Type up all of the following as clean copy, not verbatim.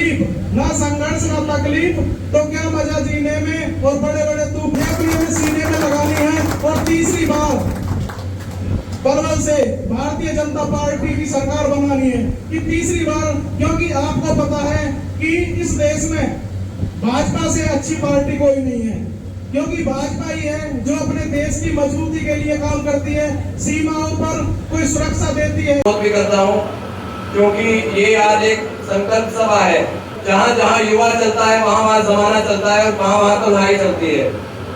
तकलीफ, ना संघर्ष ना तकलीफ, तो क्या मजा जीने में, और बड़े बड़े तूफान सीने में लगानी है। और तीसरी बार पलवल से भारतीय जनता पार्टी की सरकार बनानी है कि तीसरी बार, क्योंकि आपको पता है कि इस देश में भाजपा से अच्छी पार्टी कोई नहीं है, क्योंकि भाजपा ही है जो अपने देश की मजबूती के लिए काम करती है, सीमाओं पर कोई सुरक्षा देती है। भी करता हूँ क्योंकि ये आज एक संकल्प सभा है, जहाँ जहाँ युवा चलता है वहाँ वहाँ जमाना चलता है और वहाँ वहाँ तो लड़ाई चलती है।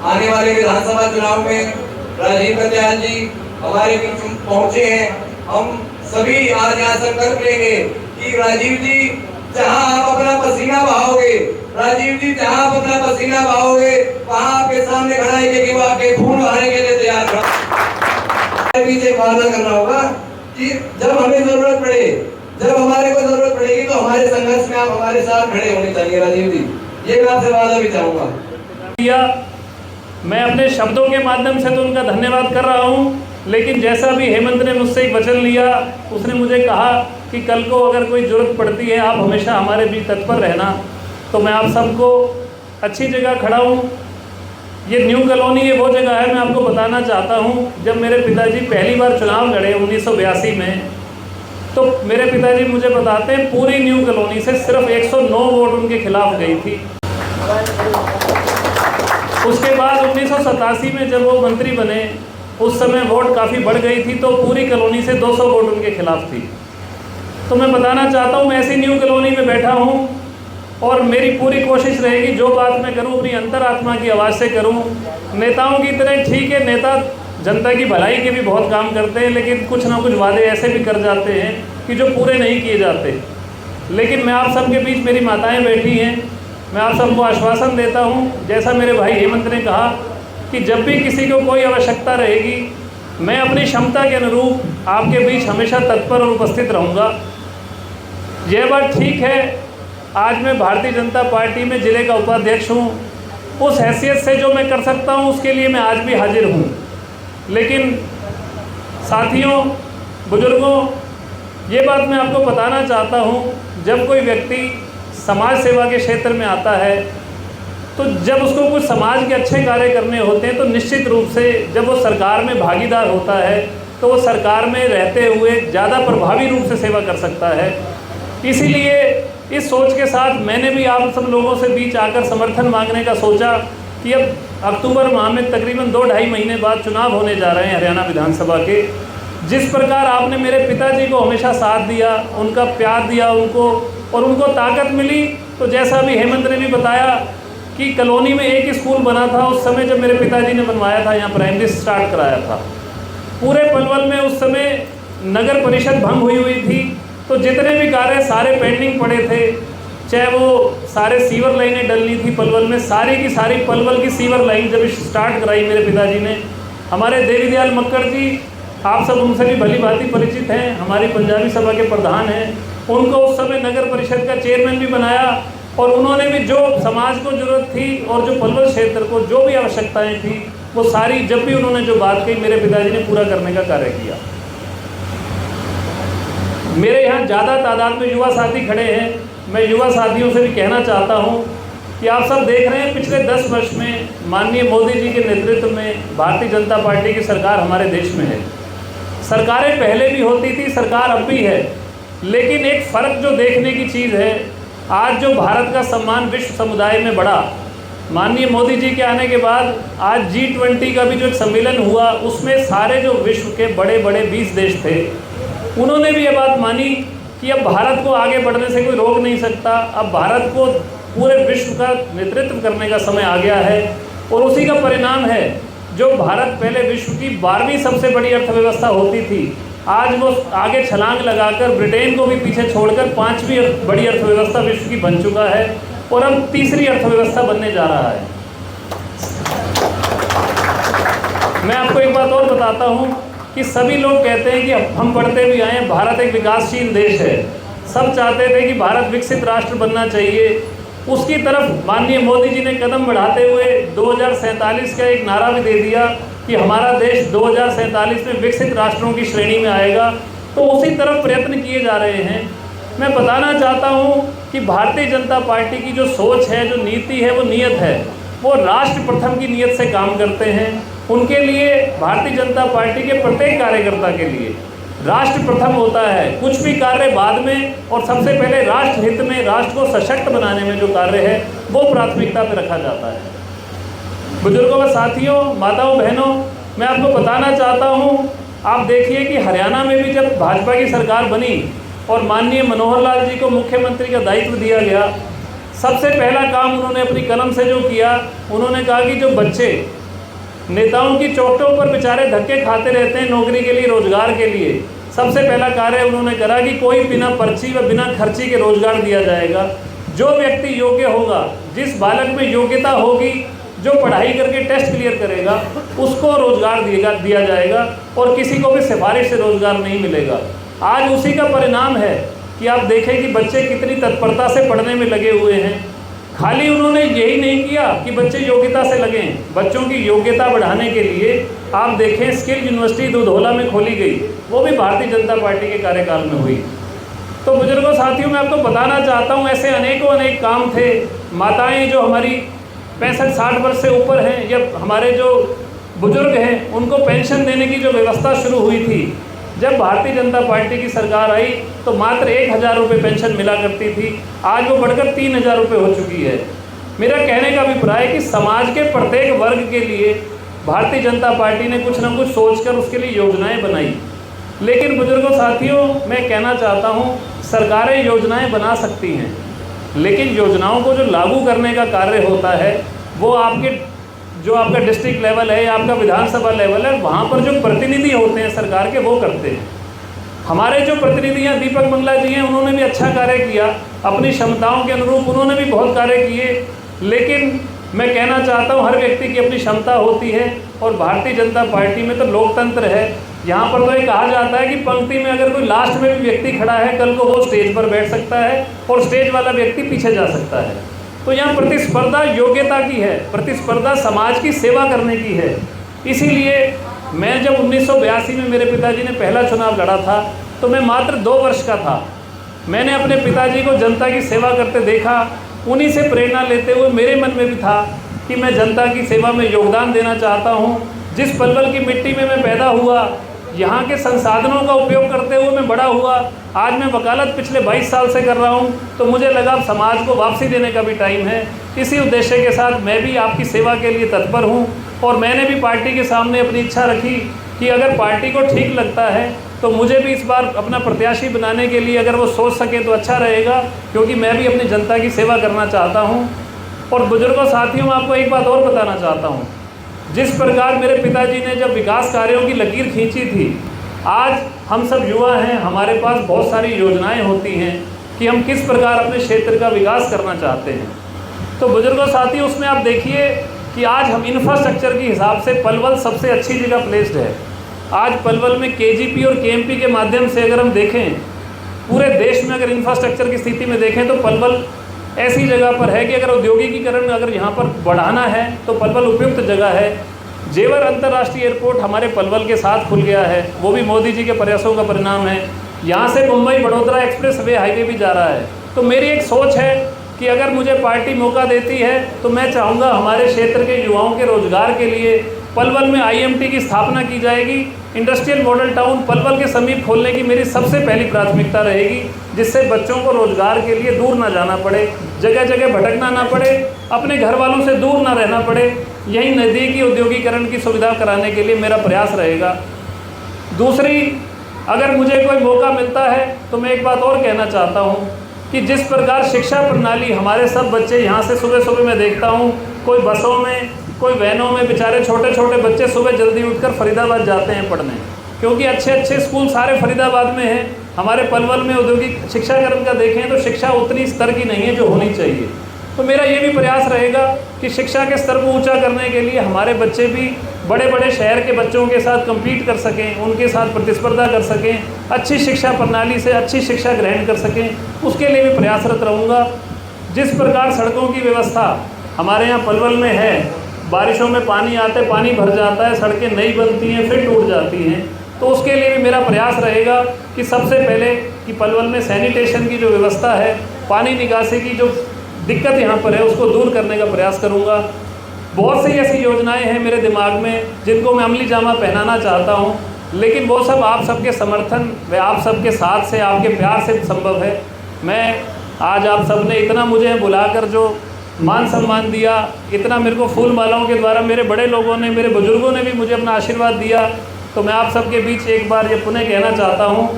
आने वाले विधानसभा चुनाव में राजीव कत्याल जी हमारे बीच पहुँचे हैं। हम सभी आज यहाँ संकल्प लेंगे कि राजीव जी जहाँ आप अपना पसीना बहाओगे, राजीव जी जहाँ आप अपना पसीना बहाओगे, वहाँ आपके सामने खड़ा है कि वो आपके खून बहाने के लिए तैयार खड़ा। पीछे वादा करना होगा कि जब हमें जरूरत पड़े, जब हमारे को जरूरत पड़ेगी तो हमारे संघर्ष में आप हमारे साथ खड़े होने चाहिए राजीव जी, ये मैं आपसे वादा भी चाहूँगा। मैं अपने शब्दों के माध्यम से तो उनका धन्यवाद कर रहा हूँ, लेकिन जैसा भी हेमंत ने मुझसे एक वचन लिया, उसने मुझे कहा कि कल को अगर कोई ज़रूरत पड़ती है आप हमेशा हमारे बीच तत्पर रहना, तो मैं आप सबको अच्छी जगह खड़ा हूँ। ये न्यू कॉलोनी ये वो जगह है, मैं आपको बताना चाहता हूँ, जब मेरे पिताजी पहली बार चुनाव लड़े 1982 में, तो मेरे पिताजी मुझे बताते हैं पूरी न्यू कॉलोनी से सिर्फ 109 वोट उनके खिलाफ गई थी। उसके बाद 1987 में जब वो मंत्री बने, उस समय वोट काफ़ी बढ़ गई थी, तो पूरी कॉलोनी से 200 वोट उनके खिलाफ थी। तो मैं बताना चाहता हूँ, मैं ऐसी न्यू कॉलोनी में बैठा हूँ और मेरी पूरी कोशिश रहेगी जो बात मैं करूँ अपनी अंतरात्मा की आवाज़ से करूँ। नेताओं की तरह ठीक है, नेता जनता की भलाई के भी बहुत काम करते हैं, लेकिन कुछ ना कुछ वादे ऐसे भी कर जाते हैं कि जो पूरे नहीं किए जाते। लेकिन मैं आप सबके बीच, मेरी माताएं बैठी हैं, मैं आप सबको आश्वासन देता हूं, जैसा मेरे भाई हेमंत ने कहा कि जब भी किसी को कोई आवश्यकता रहेगी, मैं अपनी क्षमता के अनुरूप आपके बीच हमेशा तत्पर और उपस्थित रहूँगा। यह बात ठीक है, आज मैं भारतीय जनता पार्टी में ज़िले का उपाध्यक्ष हूँ, उस हैसियत से जो मैं कर सकता हूँ उसके लिए मैं आज भी हाजिर हूँ। लेकिन साथियों, बुजुर्गों, ये बात मैं आपको बताना चाहता हूँ, जब कोई व्यक्ति समाज सेवा के क्षेत्र में आता है, तो जब उसको कुछ समाज के अच्छे कार्य करने होते हैं, तो निश्चित रूप से जब वो सरकार में भागीदार होता है, तो वो सरकार में रहते हुए ज़्यादा प्रभावी रूप से सेवा कर सकता है। इसीलिए इस सोच के साथ मैंने भी आप सब लोगों से बीच आकर समर्थन मांगने का सोचा कि अब अक्टूबर माह में तकरीबन 2-2.5 महीने बाद चुनाव होने जा रहे हैं हरियाणा विधानसभा के। जिस प्रकार आपने मेरे पिताजी को हमेशा साथ दिया, उनका प्यार दिया उनको, और उनको ताकत मिली, तो जैसा भी हेमंत ने भी बताया कि कॉलोनी में एक स्कूल बना था उस समय जब मेरे पिताजी ने बनवाया था, यहाँ प्राइमरी स्टार्ट कराया था। पूरे पलवल में उस समय नगर परिषद भंग हुई थी, तो जितने भी कार्य सारे पेंडिंग पड़े थे, चाहे वो सारे सीवर लाइनें डलनी थी पलवल में, सारी की सारी पलवल की सीवर लाइन जब स्टार्ट कराई मेरे पिताजी ने। हमारे देवी दयाल मक्कड़ जी, आप सब उनसे भी भली भांति परिचित हैं, हमारी पंजाबी सभा के प्रधान हैं, उनको उस समय नगर परिषद का चेयरमैन भी बनाया, और उन्होंने भी जो समाज को ज़रूरत थी और जो पलवल क्षेत्र को जो भी आवश्यकताएं थी, वो सारी जब भी उन्होंने जो बात कही मेरे पिताजी ने पूरा करने का कार्य किया। मेरे यहाँ ज़्यादा तादाद में युवा साथी खड़े हैं, मैं युवा साथियों से भी कहना चाहता हूँ कि आप सब देख रहे हैं पिछले 10 वर्ष में माननीय मोदी जी के नेतृत्व में भारतीय जनता पार्टी की सरकार हमारे देश में है। सरकारें पहले भी होती थी, सरकार अब भी है, लेकिन एक फ़र्क जो देखने की चीज़ है, आज जो भारत का सम्मान विश्व समुदाय में बढ़ा, माननीय मोदी जी के आने के बाद आज G20 का भी जो एक सम्मेलन हुआ, उसमें सारे जो विश्व के बड़े बड़े 20 देश थे, उन्होंने भी ये बात मानी कि अब भारत को आगे बढ़ने से कोई रोक नहीं सकता, अब भारत को पूरे विश्व का नेतृत्व करने का समय आ गया है। और उसी का परिणाम है, जो भारत पहले विश्व की 12वीं सबसे बड़ी अर्थव्यवस्था होती थी, आज वो आगे छलांग लगाकर ब्रिटेन को भी पीछे छोड़कर 5वीं बड़ी अर्थव्यवस्था विश्व की बन चुका है, और अब तीसरी अर्थव्यवस्था बनने जा रहा है। मैं आपको एक बात और बताता हूँ कि सभी लोग कहते हैं कि हम पढ़ते भी आए, भारत एक विकासशील देश है, सब चाहते थे कि भारत विकसित राष्ट्र बनना चाहिए। उसकी तरफ माननीय मोदी जी ने कदम बढ़ाते हुए 2047 का एक नारा भी दे दिया कि हमारा देश 2047 में विकसित राष्ट्रों की श्रेणी में आएगा। तो उसी तरफ प्रयत्न किए जा रहे हैं। मैं बताना चाहता हूँ कि भारतीय जनता पार्टी की जो सोच है, जो नीति है, वो नीयत है, वो राष्ट्र प्रथम की नीयत से काम करते हैं। उनके लिए, भारतीय जनता पार्टी के प्रत्येक कार्यकर्ता के लिए राष्ट्र प्रथम होता है। कुछ भी कार्य बाद में और सबसे पहले राष्ट्र हित में, राष्ट्र को सशक्त बनाने में जो कार्य है वो प्राथमिकता पे रखा जाता है। बुजुर्गों व साथियों, माताओं बहनों, मैं आपको बताना चाहता हूँ, आप देखिए कि हरियाणा में भी जब भाजपा की सरकार बनी और माननीय मनोहर लाल जी को मुख्यमंत्री का दायित्व दिया गया, सबसे पहला काम उन्होंने अपनी कलम से जो किया, उन्होंने कहा कि जो बच्चे नेताओं की चौखटों पर बेचारे धक्के खाते रहते हैं नौकरी के लिए, रोजगार के लिए, सबसे पहला कार्य उन्होंने करा कि कोई बिना पर्ची व बिना खर्ची के रोजगार दिया जाएगा। जो व्यक्ति योग्य होगा, जिस बालक में योग्यता होगी, जो पढ़ाई करके टेस्ट क्लियर करेगा, उसको रोजगार दिया जाएगा और किसी को भी सिफारिश से रोजगार नहीं मिलेगा। आज उसी का परिणाम है कि आप देखें कि बच्चे कितनी तत्परता से पढ़ने में लगे हुए हैं। खाली उन्होंने यही नहीं किया कि बच्चे योग्यता से लगें, बच्चों की योग्यता बढ़ाने के लिए आप देखें स्किल यूनिवर्सिटी दुधौला में खोली गई, वो भी भारतीय जनता पार्टी के कार्यकाल में हुई। तो बुजुर्गों साथियों, मैं आपको बताना चाहता हूँ, ऐसे अनेक काम थे। माताएं जो हमारी 65-60 वर्ष से ऊपर हैं या हमारे जो बुजुर्ग हैं, उनको पेंशन देने की जो व्यवस्था शुरू हुई थी, जब भारतीय जनता पार्टी की सरकार आई तो मात्र 1000 रुपये पेंशन मिला करती थी, आज वो बढ़कर 3000 रुपये हो चुकी है। मेरा कहने का अभिप्राय है कि समाज के प्रत्येक वर्ग के लिए भारतीय जनता पार्टी ने कुछ न कुछ सोचकर उसके लिए योजनाएं बनाई। लेकिन बुजुर्गों साथियों, मैं कहना चाहता हूँ, सरकारें योजनाएं बना सकती हैं, लेकिन योजनाओं को जो लागू करने का कार्य होता है वो आपका डिस्ट्रिक्ट लेवल है या आपका विधानसभा लेवल है, वहाँ पर जो प्रतिनिधि होते हैं सरकार के, वो करते हैं। हमारे जो प्रतिनिधि हैं, दीपक मंगला जी हैं, उन्होंने भी अच्छा कार्य किया, अपनी क्षमताओं के अनुरूप उन्होंने भी बहुत कार्य किए। लेकिन मैं कहना चाहता हूँ, हर व्यक्ति की अपनी क्षमता होती है और भारतीय जनता पार्टी में तो लोकतंत्र है। यहाँ पर तो ये कहा जाता है कि पंक्ति में अगर कोई लास्ट में भी व्यक्ति खड़ा है, कल को वो स्टेज पर बैठ सकता है और स्टेज वाला व्यक्ति पीछे जा सकता है। तो यहाँ प्रतिस्पर्धा योग्यता की है, प्रतिस्पर्धा समाज की सेवा करने की है। इसीलिए मैं जब 1982 में मेरे पिताजी ने पहला चुनाव लड़ा था तो मैं मात्र 2 वर्ष का था। मैंने अपने पिताजी को जनता की सेवा करते देखा, उन्हीं से प्रेरणा लेते हुए मेरे मन में भी था कि मैं जनता की सेवा में योगदान देना चाहता हूँ। जिस पलवल की मिट्टी में मैं पैदा हुआ, यहाँ के संसाधनों का उपयोग करते हुए मैं बड़ा हुआ, आज मैं वकालत पिछले 22 साल से कर रहा हूँ, तो मुझे लगा अब समाज को वापसी देने का भी टाइम है। इसी उद्देश्य के साथ मैं भी आपकी सेवा के लिए तत्पर हूँ और मैंने भी पार्टी के सामने अपनी इच्छा रखी कि अगर पार्टी को ठीक लगता है तो मुझे भी इस बार अपना प्रत्याशी बनाने के लिए अगर वो सोच सके तो अच्छा रहेगा, क्योंकि मैं भी अपनी जनता की सेवा करना चाहता हूँ। और बुजुर्गों साथियों, मैं आपको एक बात और बताना चाहता हूँ, जिस प्रकार मेरे पिताजी ने जब विकास कार्यों की लकीर खींची थी, आज हम सब युवा हैं, हमारे पास बहुत सारी योजनाएं होती हैं कि हम किस प्रकार अपने क्षेत्र का विकास करना चाहते हैं। तो बुजुर्गों साथियों, उसमें आप देखिए कि आज हम इंफ्रास्ट्रक्चर के हिसाब से पलवल सबसे अच्छी जगह प्लेस्ड है। आज पलवल में केजीपी और केएमपी के माध्यम से अगर हम देखें, पूरे देश में अगर इंफ्रास्ट्रक्चर की स्थिति में देखें तो पलवल ऐसी जगह पर है कि अगर औद्योगिकीकरण अगर यहाँ पर बढ़ाना है तो पलवल उपयुक्त जगह है। जेवर अंतर्राष्ट्रीय एयरपोर्ट हमारे पलवल के साथ खुल गया है, वो भी मोदी जी के प्रयासों का परिणाम है। यहाँ से Mumbai Baroda express way highway भी जा रहा है। तो मेरी एक सोच है कि अगर मुझे पार्टी मौका देती है तो मैं चाहूँगा हमारे क्षेत्र के युवाओं के रोजगार के लिए पलवल में IMT की स्थापना की जाएगी। इंडस्ट्रियल मॉडल टाउन पलवल के समीप खोलने की मेरी सबसे पहली प्राथमिकता रहेगी, जिससे बच्चों को रोजगार के लिए दूर ना जाना पड़े, जगह जगह भटकना ना पड़े, अपने घर वालों से दूर ना रहना पड़े। यही नज़दीकी औद्योगिकरण की सुविधा कराने के लिए मेरा प्रयास रहेगा। दूसरी, अगर मुझे कोई मौका मिलता है तो मैं एक बात और कहना चाहता हूँ कि जिस प्रकार शिक्षा प्रणाली, हमारे सब बच्चे यहाँ से सुबह सुबह मैं देखता हूँ, कोई बसों में, कोई वैनों में, बेचारे छोटे छोटे बच्चे सुबह जल्दी उठकर फरीदाबाद जाते हैं पढ़ने, क्योंकि अच्छे अच्छे स्कूल सारे फरीदाबाद में हैं। हमारे पलवल में औद्योगिक शिक्षाकरण का देखें तो शिक्षा उतनी स्तर की नहीं है जो होनी चाहिए। तो मेरा ये भी प्रयास रहेगा कि शिक्षा के स्तर को ऊंचा करने के लिए हमारे बच्चे भी बड़े बड़े शहर के बच्चों के साथ कम्पीट कर सकें, उनके साथ प्रतिस्पर्धा कर सकें, अच्छी शिक्षा प्रणाली से अच्छी शिक्षा ग्रहण कर सकें, उसके लिए भी प्रयासरत रहूँगा। जिस प्रकार सड़कों की व्यवस्था हमारे यहाँ पलवल में है, बारिशों में पानी आते पानी भर जाता है, सड़कें नई बनती हैं फिर टूट जाती हैं, तो उसके लिए भी मेरा प्रयास रहेगा कि सबसे पहले कि पलवल में सैनिटेशन की जो व्यवस्था है पानी निकासी की जो दिक्कत यहाँ पर है उसको दूर करने का प्रयास करूँगा। बहुत सी ऐसी योजनाएं हैं मेरे दिमाग में जिनको मैं अमली जामा पहनाना चाहता हूँ, लेकिन वो सब आप सबके समर्थन व आप सबके साथ से, आपके प्यार से संभव है। मैं आज आप सब ने इतना मुझे बुलाकर जो मान सम्मान दिया, इतना मेरे को फूल मालाओं के द्वारा मेरे बड़े लोगों ने, मेरे बुजुर्गों ने भी मुझे अपना आशीर्वाद दिया, तो मैं आप सबके बीच एक बार ये पुनः कहना चाहता हूँ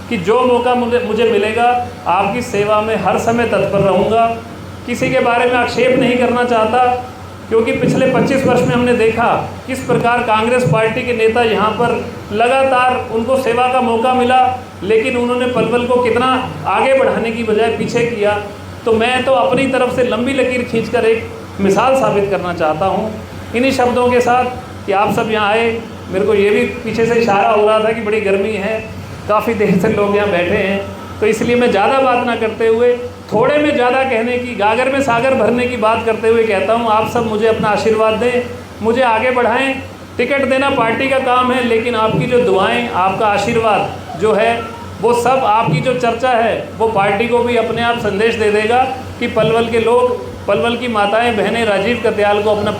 कि जो मौका मुझे मिलेगा आपकी सेवा में हर समय तत्पर रहूँगा। किसी के बारे में आक्षेप नहीं करना चाहता, क्योंकि पिछले 25 वर्ष में हमने देखा किस प्रकार कांग्रेस पार्टी के नेता यहाँ पर लगातार उनको सेवा का मौका मिला, लेकिन उन्होंने पलवल को कितना आगे बढ़ाने की बजाय पीछे किया। तो मैं तो अपनी तरफ से लंबी लकीर खींचकर एक मिसाल साबित करना चाहता हूँ इन्हीं शब्दों के साथ कि आप सब यहाँ आए। मेरे को ये भी पीछे से इशारा हो रहा था कि बड़ी गर्मी है, काफ़ी देर से लोग यहाँ बैठे हैं, तो इसलिए मैं ज़्यादा बात ना करते हुए थोड़े में ज़्यादा कहने की, गागर में सागर भरने की बात करते हुए कहता हूँ, आप सब मुझे अपना आशीर्वाद दें, मुझे आगे बढ़ाएं। टिकट देना पार्टी का काम है, लेकिन आपकी जो दुआएं, आपका आशीर्वाद जो है वो सब, आपकी जो चर्चा है वो पार्टी को भी अपने आप संदेश दे देगा कि पलवल के लोग, पलवल की माताएं बहनें राजीव कत्याल को अपना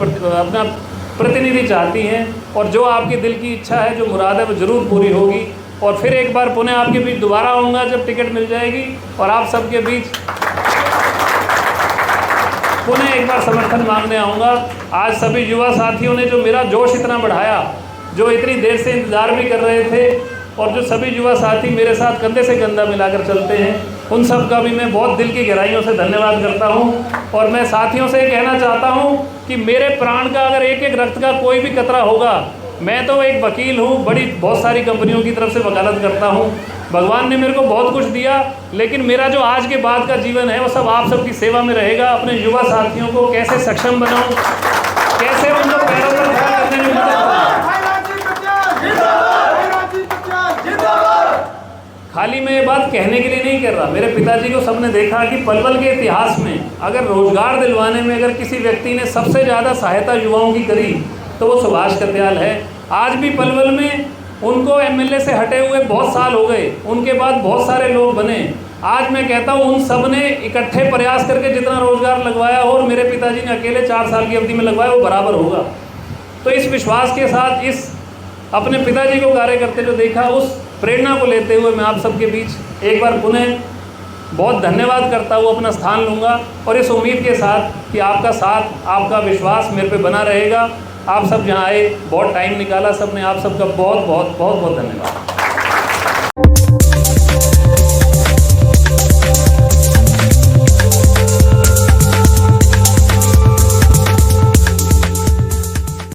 प्रतिनिधि चाहती हैं, और जो आपके दिल की इच्छा है, जो मुराद है, वो ज़रूर पूरी होगी। और फिर एक बार पुनः आपके बीच दोबारा आऊँगा जब टिकट मिल जाएगी, और आप सबके बीच पुनः एक बार समर्थन मांगने आऊँगा। आज सभी युवा साथियों ने जो मेरा जोश इतना बढ़ाया, जो इतनी देर से इंतज़ार भी कर रहे थे, और जो सभी युवा साथी मेरे साथ कंधे से कंधा मिलाकर चलते हैं, उन सब का भी मैं बहुत दिल की गहराइयों से धन्यवाद करता हूं। और मैं साथियों से कहना चाहता हूं कि मेरे प्राण का अगर एक एक रक्त का कोई भी कतरा होगा, मैं तो एक वकील हूं, बहुत सारी कंपनियों की तरफ से वकालत करता हूं। भगवान ने मेरे को बहुत कुछ दिया, लेकिन मेरा जो आज के बाद का जीवन है वो सब आप सबकी सेवा में रहेगा। अपने युवा साथियों को कैसे सक्षम बनाऊँ, कैसे उनको पैरों पर खड़ा करने में मदद करूँ। खाली मैं ये बात कहने के लिए नहीं कर रहा, मेरे पिताजी को सबने देखा कि पलवल के इतिहास में अगर रोजगार दिलवाने में अगर किसी व्यक्ति ने सबसे ज़्यादा सहायता युवाओं की करी तो वो सुभाष कत्याल है। आज भी पलवल में उनको एमएलए से हटे हुए बहुत साल हो गए, उनके बाद बहुत सारे लोग बने। आज मैं कहता हूँ उन सब ने इकट्ठे प्रयास करके जितना रोजगार लगवाया और मेरे पिताजी ने अकेले 4 साल की अवधि में लगवाया, वो बराबर होगा। तो इस विश्वास के साथ, इस अपने पिताजी को कार्य करते जो देखा, उस प्रेरणा को लेते हुए मैं आप सबके बीच एक बार पुनः बहुत धन्यवाद करता हुआ अपना स्थान लूँगा, और इस उम्मीद के साथ कि आपका साथ, आपका विश्वास मेरे पे बना रहेगा। आप सब जहाँ आए, बहुत टाइम निकाला सबने, आप सबका बहुत बहुत बहुत बहुत धन्यवाद।